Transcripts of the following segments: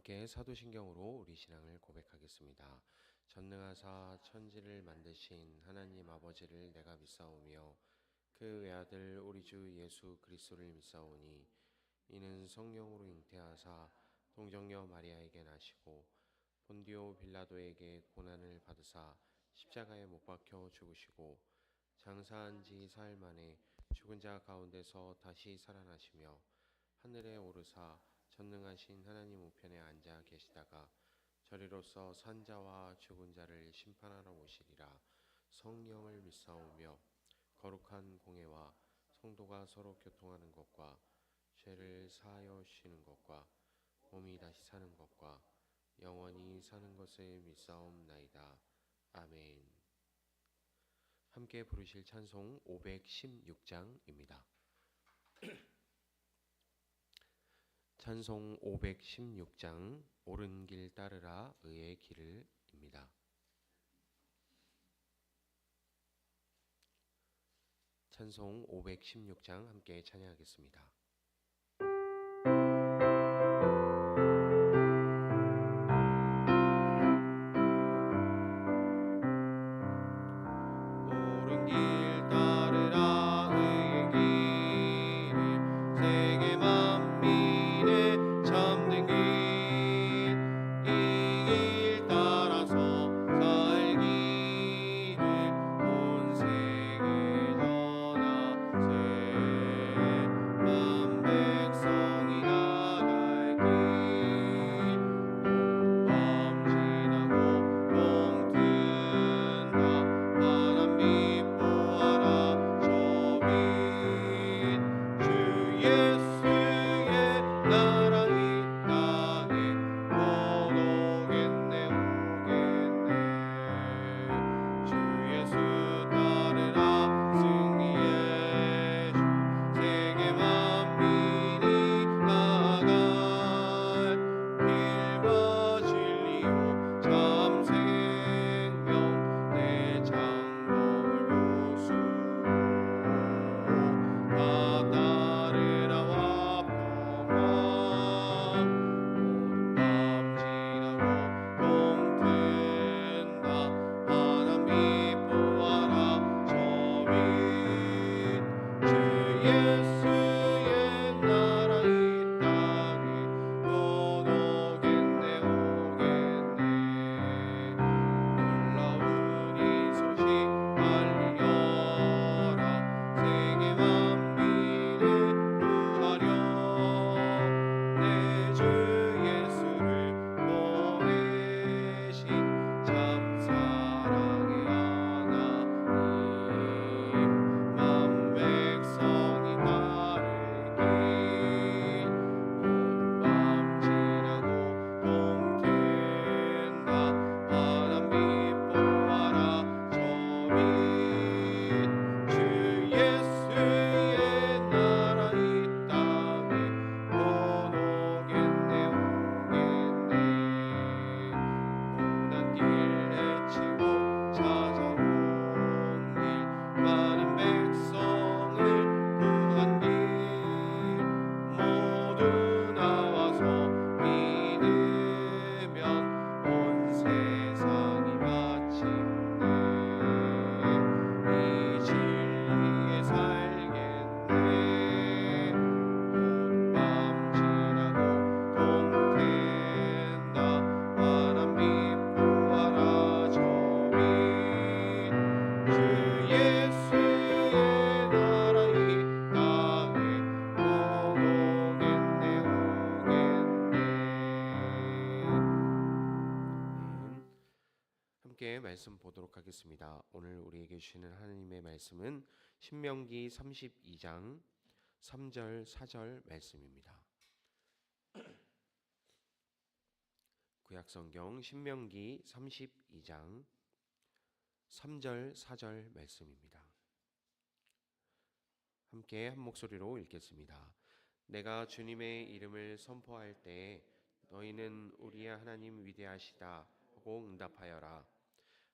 함께 사도신경으로 우리 신앙을 고백하겠습니다. 전능하사 천지를 만드신 하나님 아버지를 내가 믿사오며 그 외아들 우리 주 예수 그리스도를 믿사오니 이는 성령으로 잉태하사 동정녀 마리아에게 나시고 본디오 빌라도에게 고난을 받으사 십자가에 못 박혀 죽으시고 장사한 지 사흘 만에 죽은 자 가운데서 다시 살아나시며 하늘에 오르사 전능하신 하나님 우편에 앉아 계시다가 저리로서 산자와 죽은 자를 심판하러 오시리라. 성령을 믿사오며 거룩한 공회와 성도가 서로 교통하는 것과 죄를 사하여 주시는 것과 몸이 다시 사는 것과 영원히 사는 것을 믿사옵나이다. 아멘. 함께 부르실 찬송 516장입니다. 찬송 516장 옳은 길 따르라 의의 길을입니다. 찬송 516장 함께 찬양하겠습니다. 옳은 길 따르라 의의 길을 세계 만민의 참된 길 이 길 따라서 살기를 온 세계 전하세 만 백성이 나갈 길 밤 지나고 동 든다 바람 비보아라 저빛 주 예수의 나라 이 땅에 곧 오겠네 오겠네 주 예수 따르라 승리의 주 세계 만민이 나갈 길과 진리요 참 생명 내 장로를 보수고 다 따르라 와 평화 오랜 밤 지나고 동 든다 바람 비보아라 저빛 주 예수의 나라 이 땅에 곧 오겠네 오겠네 놀라운 이 소식 알리려라 세계 만민을 구하려 내 주 예수를 보내신 참 사랑의 하나님 만 백성이 따를 길 오랜 밤 지나고 동 든다 바람 비보아라 저빛 주 예수의 나라 이 땅에 곧 오겠네 오겠네 고난 길 헤치고 찾아온 길 많은 백성을 구한 길 모두 나와서 믿으면 온 세상이 마침내 이 진리에 살겠네 오랜 밤 지나고 동 든다 바람 비보아라 저빛 주 예수의 나라 이 땅에 곧 오겠네 오겠네. 함께 말씀 보도록 하겠습니다. 오늘 우리에게 주시는 하나님의 말씀은 신명기 32장 3절 4절 말씀입니다. 구약성경 신명기 32장 3절 4절 말씀입니다. 함께 한 목소리로 읽겠습니다. 내가 주님의 이름을 선포할 때에 너희는 우리의 하나님 위대하시다 하고 응답하여라.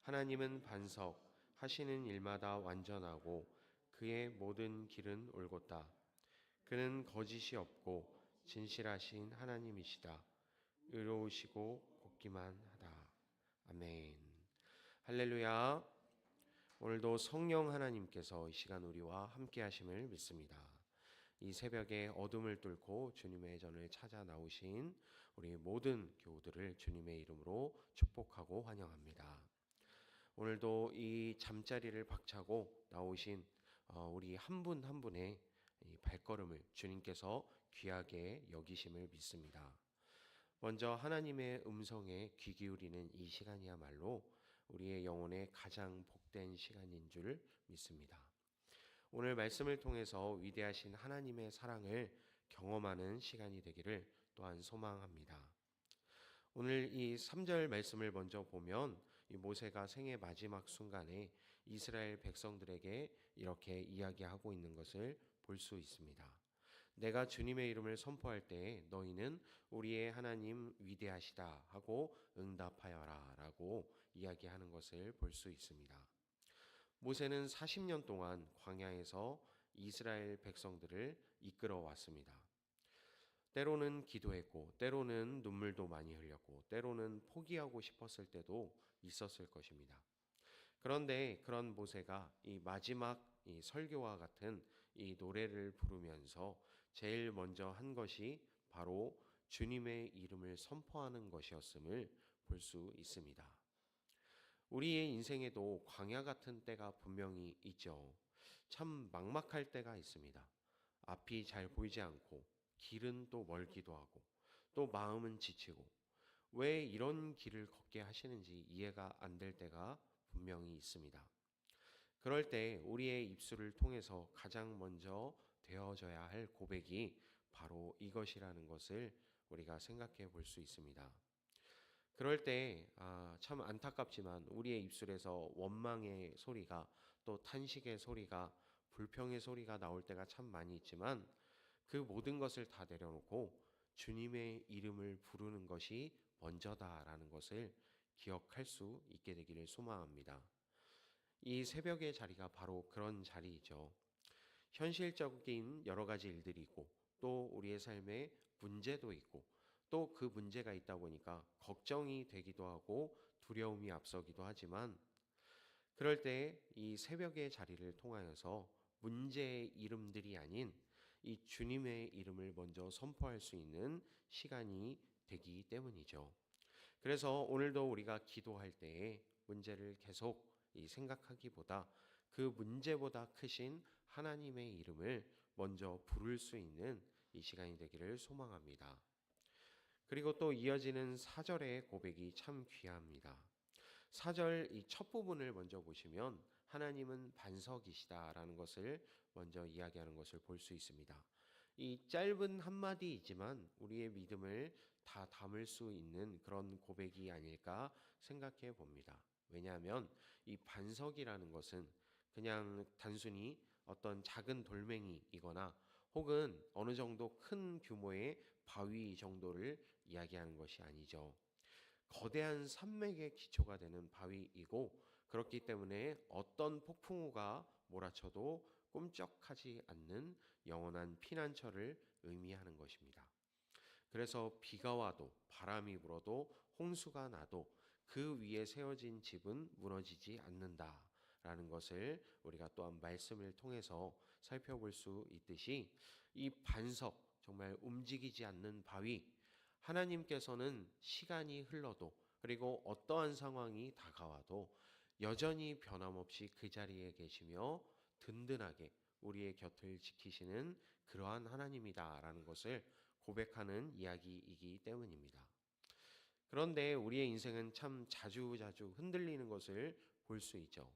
하나님은 반석 하시는 일마다 완전하고 그의 모든 길은 올곧다. 그는 거짓이 없고 진실하신 하나님이시다. 의로우시고 곱기만 하다. 아멘. 할렐루야. 오늘도 성령 하나님께서 이 시간 우리와 함께 하심을 믿습니다. 이 새벽에 어둠을 뚫고 주님의 전을 찾아 나오신 우리 모든 교우들을 주님의 이름으로 축복하고 환영합니다. 오늘도 이 잠자리를 박차고 나오신 우리 한 분 한 분의 이 발걸음을 주님께서 귀하게 여기심을 믿습니다. 먼저 하나님의 음성에 귀 기울이는 이 시간이야말로 우리의 영혼의 가장 복된 시간인 줄 믿습니다. 오늘 말씀을 통해서 위대하신 하나님의 사랑을 경험하는 시간이 되기를 또한 소망합니다. 오늘 이 3절 말씀을 먼저 보면 이 모세가 생의 마지막 순간에 이스라엘 백성들에게 이렇게 이야기하고 있는 것을 볼 수 있습니다. 내가 주님의 이름을 선포할 때에 너희는 우리의 하나님 위대하시다 하고 응답하여라 라고 이야기하는 것을 볼 수 있습니다. 모세는 40년 동안 광야에서 이스라엘 백성들을 이끌어 왔습니다. 때로는 기도했고 때로는 눈물도 많이 흘렸고 때로는 포기하고 싶었을 때도 있었을 것입니다. 그런데 그런 모세가 이 마지막 이 설교와 같은 이 노래를 부르면서 제일 먼저 한 것이 바로 주님의 이름을 선포하는 것이었음을 볼 수 있습니다. 우리의 인생에도 광야 같은 때가 분명히 있죠. 참 막막할 때가 있습니다. 앞이 잘 보이지 않고 길은 또 멀기도 하고 또 마음은 지치고 왜 이런 길을 걷게 하시는지 이해가 안 될 때가 분명히 있습니다. 그럴 때 우리의 입술을 통해서 가장 먼저 되어져야 할 고백이 바로 이것이라는 것을 우리가 생각해 볼 수 있습니다. 그럴 때 참 안타깝지만 우리의 입술에서 원망의 소리가 또 탄식의 소리가 불평의 소리가 나올 때가 참 많이 있지만 그 모든 것을 다 내려놓고 주님의 이름을 부르는 것이 먼저다라는 것을 기억할 수 있게 되기를 소망합니다. 이 새벽의 자리가 바로 그런 자리이죠. 현실적인 여러 가지 일들이 있고 또 우리의 삶에 문제도 있고 또 그 문제가 있다 보니까 걱정이 되기도 하고 두려움이 앞서기도 하지만 그럴 때 이 새벽의 자리를 통하여서 문제의 이름들이 아닌 이 주님의 이름을 먼저 선포할 수 있는 시간이 되기 때문이죠. 그래서 오늘도 우리가 기도할 때에 문제를 계속 생각하기보다 그 문제보다 크신 하나님의 이름을 먼저 부를 수 있는 이 시간이 되기를 소망합니다. 그리고 또 이어지는 4절의 고백이 참 귀합니다. 4절 이 첫 부분을 먼저 보시면 하나님은 반석이시다라는 것을 먼저 이야기하는 것을 볼 수 있습니다. 이 짧은 한마디이지만 우리의 믿음을 다 담을 수 있는 그런 고백이 아닐까 생각해 봅니다. 왜냐하면 이 반석이라는 것은 그냥 단순히 어떤 작은 돌멩이이거나 혹은 어느 정도 큰 규모의 바위 정도를 이야기하는 것이 아니죠. 거대한 산맥의 기초가 되는 바위이고 그렇기 때문에 어떤 폭풍우가 몰아쳐도 꼼짝하지 않는 영원한 피난처를 의미하는 것입니다. 그래서 비가 와도 바람이 불어도 홍수가 나도 그 위에 세워진 집은 무너지지 않는다라는 것을 우리가 또한 말씀을 통해서 살펴볼 수 있듯이 이 반석 정말 움직이지 않는 바위 하나님께서는 시간이 흘러도 그리고 어떠한 상황이 다가와도 여전히 변함없이 그 자리에 계시며 든든하게 우리의 곁을 지키시는 그러한 하나님이다라는 것을 고백하는 이야기이기 때문입니다. 그런데 우리의 인생은 참 자주자주 흔들리는 것을 볼 수 있죠.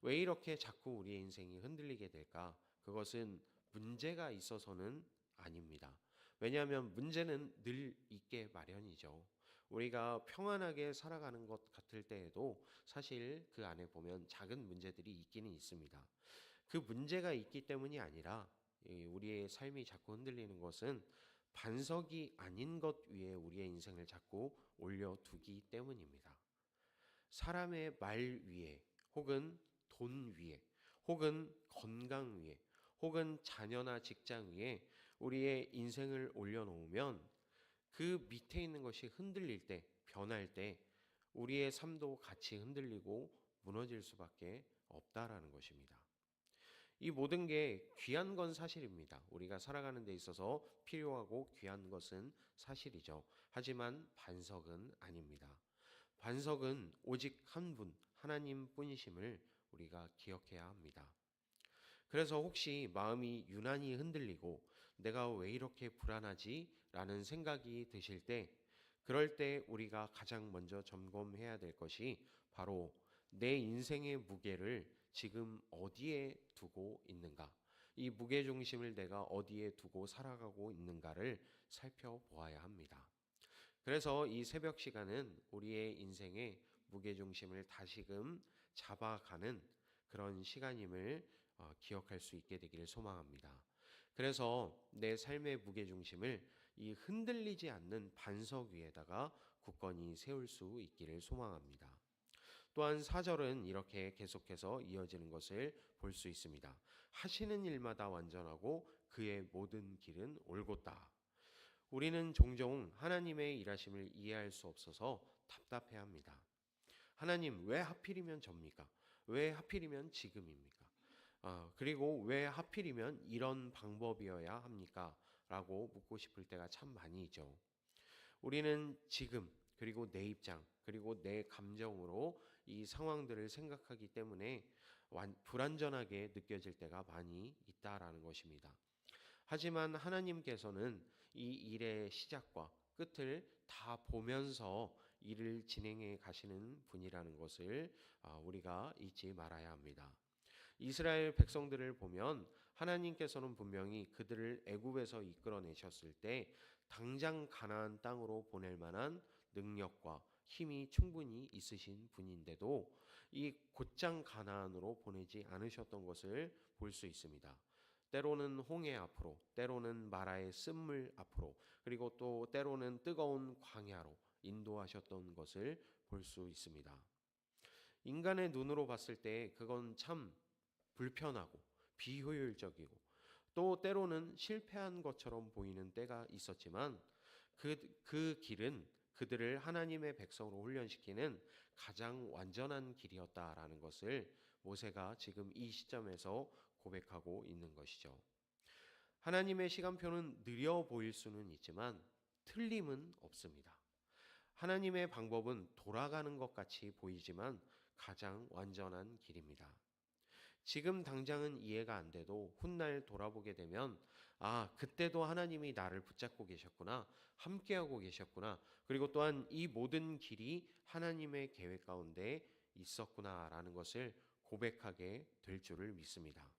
왜 이렇게 자꾸 우리의 인생이 흔들리게 될까? 그것은 문제가 있어서는 아닙니다. 왜냐하면 문제는 늘 있게 마련이죠. 우리가 평안하게 살아가는 것 같을 때에도 사실 그 안에 보면 작은 문제들이 있기는 있습니다. 그 문제가 있기 때문이 아니라 우리의 삶이 자꾸 흔들리는 것은 반석이 아닌 것 위에 우리의 인생을 자꾸 올려두기 때문입니다. 사람의 말 위에 혹은 돈 위에 혹은 건강 위에 혹은 자녀나 직장 위에 우리의 인생을 올려놓으면 그 밑에 있는 것이 흔들릴 때, 변할 때 우리의 삶도 같이 흔들리고 무너질 수밖에 없다라는 것입니다. 이 모든 게 귀한 건 사실입니다. 우리가 살아가는 데 있어서 필요하고 귀한 것은 사실이죠. 하지만 반석은 아닙니다. 반석은 오직 한 분, 하나님 뿐이심을 우리가 기억해야 합니다. 그래서 혹시 마음이 유난히 흔들리고 내가 왜 이렇게 불안하지? 라는 생각이 드실 때, 그럴 때 우리가 가장 먼저 점검해야 될 것이 바로 내 인생의 무게를 지금 어디에 두고 있는가? 이 무게 중심을 내가 어디에 두고 살아가고 있는가를 살펴보아야 합니다. 그래서 이 새벽 시간은 우리의 인생의 무게 중심을 다시금 잡아가는 그런 시간임을 기억할 수 있게 되기를 소망합니다. 그래서 내 삶의 무게 중심을 이 흔들리지 않는 반석 위에다가 굳건히 세울 수 있기를 소망합니다. 또한 4절은 이렇게 계속해서 이어지는 것을 볼 수 있습니다. 하시는 일마다 완전하고 그의 모든 길은 올곧다. 우리는 종종 하나님의 일하심을 이해할 수 없어서 답답해합니다. 하나님, 왜 하필이면 접니까? 왜 하필이면 지금입니까? 그리고 왜 하필이면 이런 방법이어야 합니까? 라고 묻고 싶을 때가 참 많이 있죠. 우리는 지금, 그리고 내 입장, 그리고 내 감정으로 이 상황들을 생각하기 때문에 불완전하게 느껴질 때가 많이 있다라는 것입니다. 하지만 하나님께서는 이 일의 시작과 끝을 다 보면서 일을 진행해 가시는 분이라는 것을 우리가 잊지 말아야 합니다. 이스라엘 백성들을 보면 하나님께서는 분명히 그들을 애굽에서 이끌어내셨을 때 당장 가나안 땅으로 보낼 만한 능력과 힘이 충분히 있으신 분인데도 이 곧장 가나안으로 보내지 않으셨던 것을 볼 수 있습니다. 때로는 홍해 앞으로, 때로는 마라의 쓴물 앞으로, 그리고 또 때로는 뜨거운 광야로 인도하셨던 것을 볼 수 있습니다. 인간의 눈으로 봤을 때 그건 참 불편하고 비효율적이고 또 때로는 실패한 것처럼 보이는 때가 있었지만 그 길은 그들을 하나님의 백성으로 훈련시키는 가장 완전한 길이었다라는 것을 모세가 지금 이 시점에서 고백하고 있는 것이죠. 하나님의 시간표는 느려 보일 수는 있지만 틀림은 없습니다. 하나님의 방법은 돌아가는 것 같이 보이지만 가장 완전한 길입니다. 지금 당장은 이해가 안 돼도 훗날 돌아보게 되면 그때도 하나님이 나를 붙잡고 계셨구나, 함께하고 계셨구나, 그리고 또한 이 모든 길이 하나님의 계획 가운데 있었구나라는 것을 고백하게 될 줄을 믿습니다.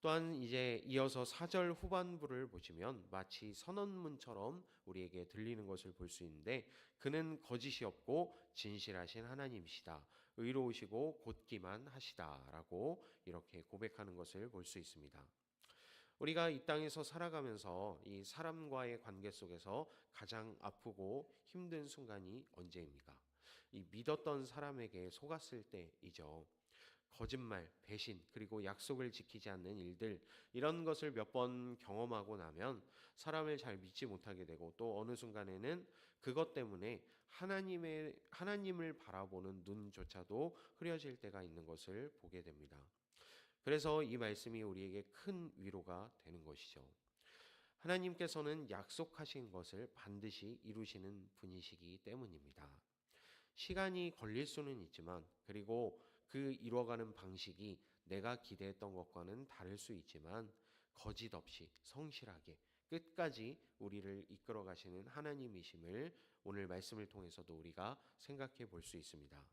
또한 이제 이어서 4절 후반부를 보시면 마치 선언문처럼 우리에게 들리는 것을 볼 수 있는데, 그는 거짓이 없고 진실하신 하나님이시다, 의로우시고 곧기만 하시다라고 이렇게 고백하는 것을 볼 수 있습니다. 우리가 이 땅에서 살아가면서 이 사람과의 관계 속에서 가장 아프고 힘든 순간이 언제입니까? 이 믿었던 사람에게 속았을 때이죠. 거짓말, 배신, 그리고 약속을 지키지 않는 일들, 이런 것을 몇 번 경험하고 나면 사람을 잘 믿지 못하게 되고 또 어느 순간에는 그것 때문에 하나님을 바라보는 눈조차도 흐려질 때가 있는 것을 보게 됩니다. 그래서 이 말씀이 우리에게 큰 위로가 되는 것이죠. 하나님께서는 약속하신 것을 반드시 이루시는 분이시기 때문입니다. 시간이 걸릴 수는 있지만, 그리고 그 이루어가는 방식이 내가 기대했던 것과는 다를 수 있지만 거짓 없이 성실하게 끝까지 우리를 이끌어 가시는 하나님이심을 오늘 말씀을 통해서도 우리가 생각해 볼 수 있습니다.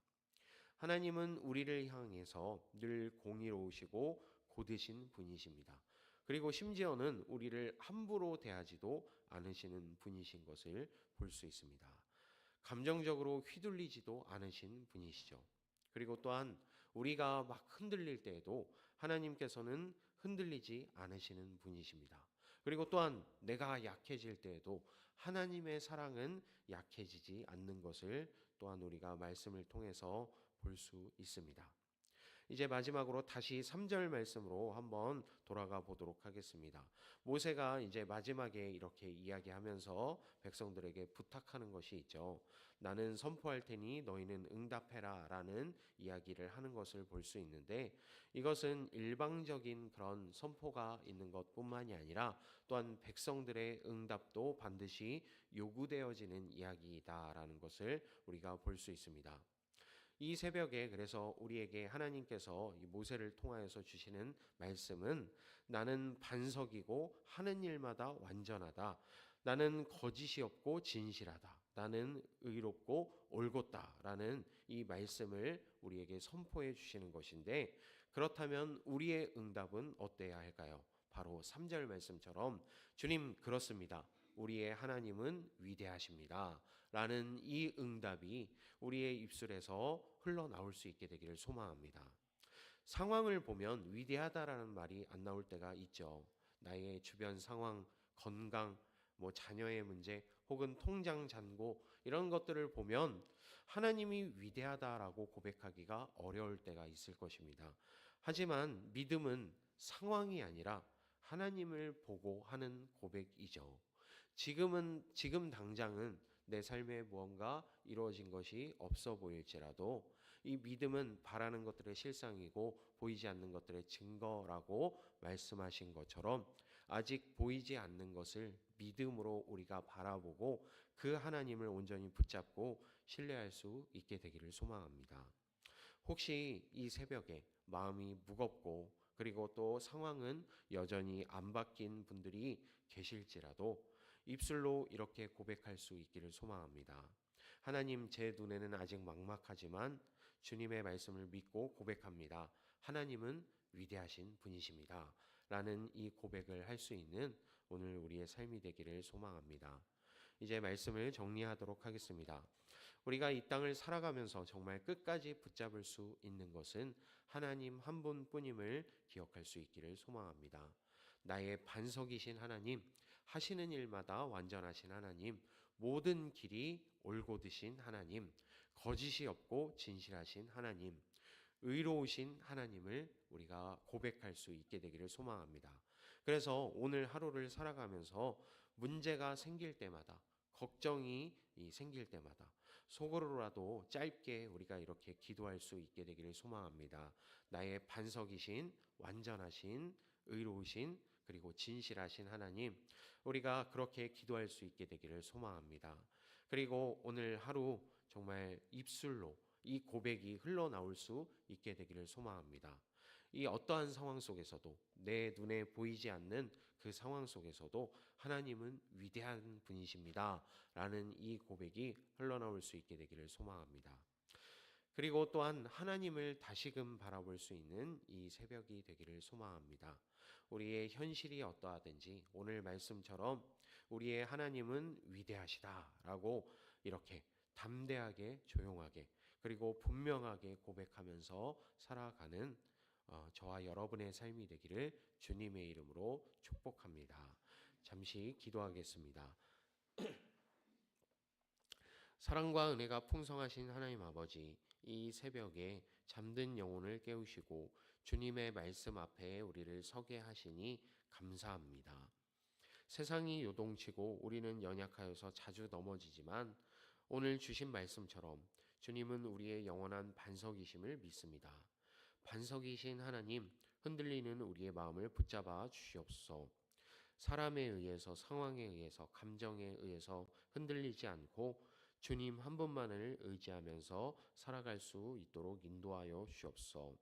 하나님은 우리를 향해서 늘 공의로우시고 고드신 분이십니다. 그리고 심지어는 우리를 함부로 대하지도 않으시는 분이신 것을 볼 수 있습니다. 감정적으로 휘둘리지도 않으신 분이시죠. 그리고 또한 우리가 막 흔들릴 때에도 하나님께서는 흔들리지 않으시는 분이십니다. 그리고 또한 내가 약해질 때에도 하나님의 사랑은 약해지지 않는 것을 또한 우리가 말씀을 통해서 볼 수 있습니다. 이제 마지막으로 다시 3절 말씀으로 한번 돌아가 보도록 하겠습니다. 모세가 이제 마지막에 이렇게 이야기하면서 백성들에게 부탁하는 것이 있죠. 나는 선포할 테니 너희는 응답해라 라는 이야기를 하는 것을 볼 수 있는데, 이것은 일방적인 그런 선포가 있는 것뿐만이 아니라 또한 백성들의 응답도 반드시 요구되어지는 이야기이다라는 것을 우리가 볼 수 있습니다. 이 새벽에 그래서 우리에게 하나님께서 이 모세를 통하여서 주시는 말씀은, 나는 반석이고 하는 일마다 완전하다. 나는 거짓이 없고 진실하다. 나는 의롭고 올곧다라는 이 말씀을 우리에게 선포해 주시는 것인데, 그렇다면 우리의 응답은 어때야 할까요? 바로 3절 말씀처럼 주님 그렇습니다. 우리의 하나님은 위대하십니다. 라는 이 응답이 우리의 입술에서 흘러나올 수 있게 되기를 소망합니다. 상황을 보면 위대하다라는 말이 안 나올 때가 있죠. 나의 주변 상황, 건강, 자녀의 문제, 혹은 통장 잔고 이런 것들을 보면 하나님이 위대하다라고 고백하기가 어려울 때가 있을 것입니다. 하지만 믿음은 상황이 아니라 하나님을 보고 하는 고백이죠. 지금 당장은 내 삶에 무언가 이루어진 것이 없어 보일지라도 이 믿음은 바라는 것들의 실상이고 보이지 않는 것들의 증거라고 말씀하신 것처럼, 아직 보이지 않는 것을 믿음으로 우리가 바라보고 그 하나님을 온전히 붙잡고 신뢰할 수 있게 되기를 소망합니다. 혹시 이 새벽에 마음이 무겁고 그리고 또 상황은 여전히 안 바뀐 분들이 계실지라도 입술로 이렇게 고백할 수 있기를 소망합니다. 하나님, 제 눈에는 아직 막막하지만 주님의 말씀을 믿고 고백합니다. 하나님은 위대하신 분이십니다. 라는 이 고백을 할 수 있는 오늘 우리의 삶이 되기를 소망합니다. 이제 말씀을 정리하도록 하겠습니다. 우리가 이 땅을 살아가면서 정말 끝까지 붙잡을 수 있는 것은 하나님 한 분뿐임을 기억할 수 있기를 소망합니다. 나의 반석이신 하나님, 하시는 일마다 완전하신 하나님, 모든 길이 올곧으신 하나님, 거짓이 없고 진실하신 하나님, 의로우신 하나님을 우리가 고백할 수 있게 되기를 소망합니다. 그래서 오늘 하루를 살아가면서 문제가 생길 때마다, 걱정이 생길 때마다 속으로라도 짧게 우리가 이렇게 기도할 수 있게 되기를 소망합니다. 나의 반석이신, 완전하신, 의로우신, 그리고 진실하신 하나님, 우리가 그렇게 기도할 수 있게 되기를 소망합니다. 그리고 오늘 하루 정말 입술로 이 고백이 흘러나올 수 있게 되기를 소망합니다. 이 어떠한 상황 속에서도, 내 눈에 보이지 않는 그 상황 속에서도 하나님은 위대한 분이십니다. 라는 이 고백이 흘러나올 수 있게 되기를 소망합니다. 그리고 또한 하나님을 다시금 바라볼 수 있는 이 새벽이 되기를 소망합니다. 우리의 현실이 어떠하든지 오늘 말씀처럼 우리의 하나님은 위대하시다라고 이렇게 담대하게, 조용하게, 그리고 분명하게 고백하면서 살아가는 저와 여러분의 삶이 되기를 주님의 이름으로 축복합니다. 잠시 기도하겠습니다. 사랑과 은혜가 풍성하신 하나님 아버지, 이 새벽에 잠든 영혼을 깨우시고 주님의 말씀 앞에 우리를 서게 하시니 감사합니다. 세상이 요동치고 우리는 연약하여서 자주 넘어지지만 오늘 주신 말씀처럼 주님은 우리의 영원한 반석이심을 믿습니다. 반석이신 하나님, 흔들리는 우리의 마음을 붙잡아 주시옵소서. 사람에 의해서, 상황에 의해서, 감정에 의해서 흔들리지 않고 주님 한 분만을 의지하면서 살아갈 수 있도록 인도하여 주옵소서.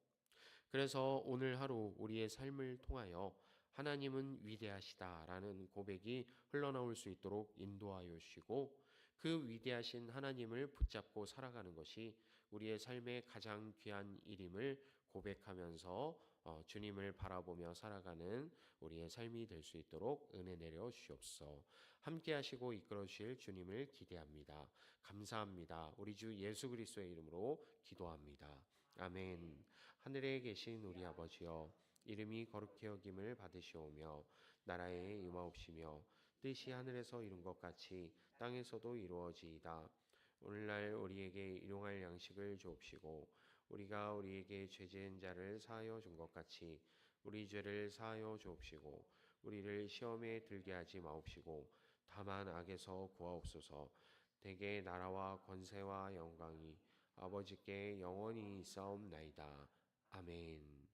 그래서 오늘 하루 우리의 삶을 통하여 하나님은 위대하시다라는 고백이 흘러나올 수 있도록 인도하여 주시고, 그 위대하신 하나님을 붙잡고 살아가는 것이 우리의 삶의 가장 귀한 일임을 고백하면서 주님을 바라보며 살아가는 우리의 삶이 될 수 있도록 은혜 내려 주시옵소서. 함께 하시고 이끌어 주실 주님을 기대합니다. 감사합니다. 우리 주 예수 그리스도의 이름으로 기도합니다. 아멘. 하늘에 계신 우리 아버지여, 이름이 거룩히 여김을 받으시오며 나라에 임하옵시며 뜻이 하늘에서 이룬 것 같이 땅에서도 이루어지이다. 오늘날 우리에게 일용할 양식을 주옵시고 우리가 우리에게 죄 지은 자를 사하여 준 것 같이 우리 죄를 사하여 주옵시고 우리를 시험에 들게 하지 마옵시고 다만 악에서 구하옵소서. 대개 나라와 권세와 영광이 아버지께 영원히 있사옵나이다. 아멘.